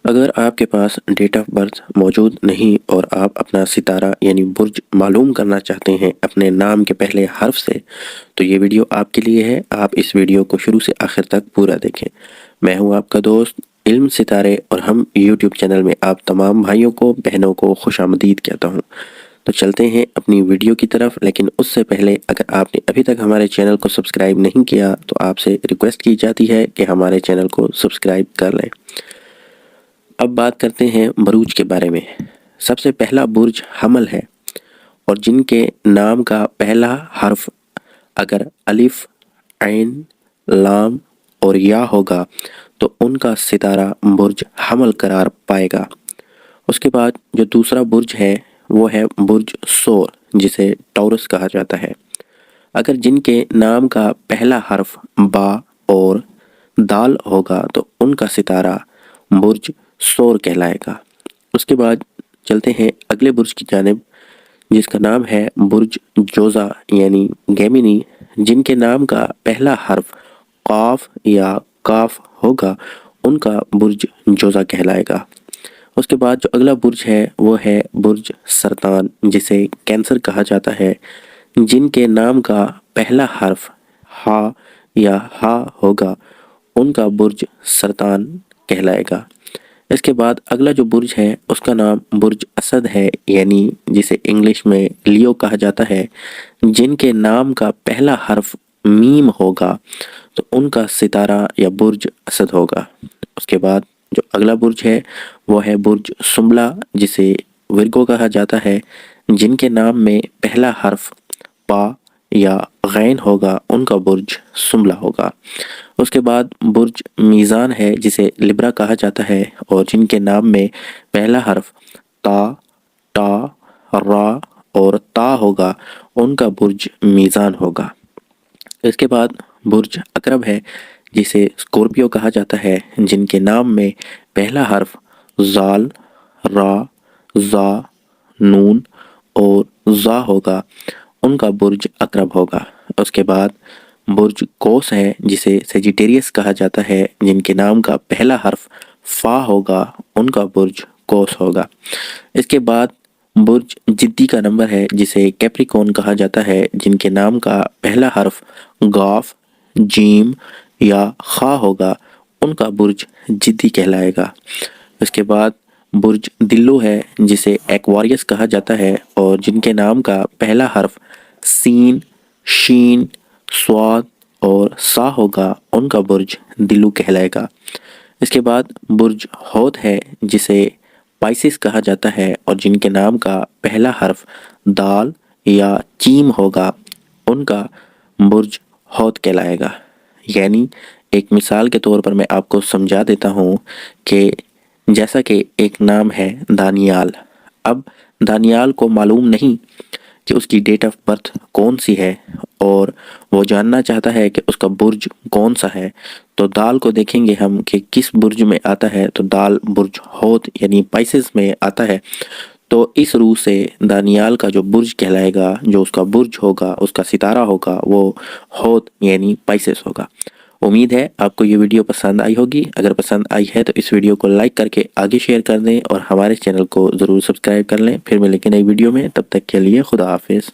اگر آپ کے پاس ڈیٹ آف برتھ موجود نہیں اور آپ اپنا ستارہ یعنی برج معلوم کرنا چاہتے ہیں اپنے نام کے پہلے حرف سے، تو یہ ویڈیو آپ کے لیے ہے۔ آپ اس ویڈیو کو شروع سے آخر تک پورا دیکھیں۔ میں ہوں آپ کا دوست علم ستارے اور ہم یوٹیوب چینل میں آپ تمام بھائیوں کو بہنوں کو خوش آمدید کہتا ہوں۔ تو چلتے ہیں اپنی ویڈیو کی طرف، لیکن اس سے پہلے اگر آپ نے ابھی تک ہمارے چینل کو سبسکرائب نہیں کیا تو آپ سے ریکویسٹ کی جاتی ہے کہ ہمارے چینل کو سبسکرائب کر لیں۔ اب بات کرتے ہیں بروج کے بارے میں۔ سب سے پہلا برج حمل ہے، اور جن کے نام کا پہلا حرف اگر الف، عین، لام اور یا ہوگا تو ان کا ستارہ برج حمل قرار پائے گا۔ اس کے بعد جو دوسرا برج ہے وہ ہے برج ثور، جسے ٹورس کہا جاتا ہے۔ اگر جن کے نام کا پہلا حرف با اور دال ہوگا تو ان کا ستارہ برج ثور کہلائے گا۔ اس کے بعد چلتے ہیں اگلے برج کی جانب، جس کا نام ہے برج جوزا یعنی گیمینی۔ جن کے نام کا پہلا حرف قاف یا کاف ہوگا ان کا برج جوزا کہلائے گا۔ اس کے بعد جو اگلا برج ہے وہ ہے برج سرطان، جسے کینسر کہا جاتا ہے۔ جن کے نام کا پہلا حرف ہا یا ہا ہوگا ان کا برج سرطان کہلائے گا۔ اس کے بعد اگلا جو برج ہے اس کا نام برج اسد ہے، یعنی جسے انگلش میں لیو کہا جاتا ہے۔ جن کے نام کا پہلا حرف میم ہوگا تو ان کا ستارہ یا برج اسد ہوگا۔ اس کے بعد جو اگلا برج ہے وہ ہے برج سنبلہ، جسے ورگو کہا جاتا ہے۔ جن کے نام میں پہلا حرف پا یا غین ہوگا ان کا برج سنبلہ ہوگا۔ اس کے بعد برج میزان ہے، جسے لبرا کہا جاتا ہے، اور جن کے نام میں پہلا حرف تا، ٹا، را اور تا ہوگا ان کا برج میزان ہوگا۔ اس کے بعد برج عقرب ہے، جسے اسکورپیو کہا جاتا ہے۔ جن کے نام میں پہلا حرف زال، را، زا، نون اور زا ہوگا ان کا برج عقرب ہوگا۔ اس کے بعد برج قوس ہے، جسے سیجیٹیریس کہا جاتا ہے۔ جن کے نام کا پہلا حرف فا ہوگا ان کا برج قوس ہوگا۔ اس کے بعد برج جدی کا نمبر ہے، جسے کیپریکون کہا جاتا ہے۔ جن کے نام کا پہلا حرف گاف، جیم یا خا ہوگا ان کا برج جدی کہلائے گا۔ اس کے بعد برج دلو ہے، جسے ایکواریس کہا جاتا ہے، اور جن کے نام کا پہلا حرف سین، شین، سواد اور سا ہوگا ان کا برج دلو کہلائے گا۔ اس کے بعد برج حوت ہے، جسے پائسس کہا جاتا ہے، اور جن کے نام کا پہلا حرف دال یا چیم ہوگا ان کا برج حوت کہلائے گا۔ یعنی ایک مثال کے طور پر میں آپ کو سمجھا دیتا ہوں کہ جیسا کہ ایک نام ہے دانیال۔ اب دانیال کو معلوم نہیں کہ اس کی ڈیٹ آف برتھ کون سی ہے، اور وہ جاننا چاہتا ہے کہ اس کا برج کون سا ہے، تو دال کو دیکھیں گے ہم کہ کس برج میں آتا ہے، تو دال برج حوت یعنی پائسس میں آتا ہے۔ تو اس روح سے دانیال کا جو برج کہلائے گا، جو اس کا برج ہوگا، اس کا ستارہ ہوگا، وہ حوت یعنی پائسس ہوگا۔ امید ہے آپ کو یہ ویڈیو پسند آئی ہوگی۔ اگر پسند آئی ہے تو اس ویڈیو کو لائک کر کے آگے شیئر کر دیں، اور ہمارے چینل کو ضرور سبسکرائب کر لیں۔ پھر ملیں گے نئی ویڈیو میں، تب تک کے لیے خدا حافظ۔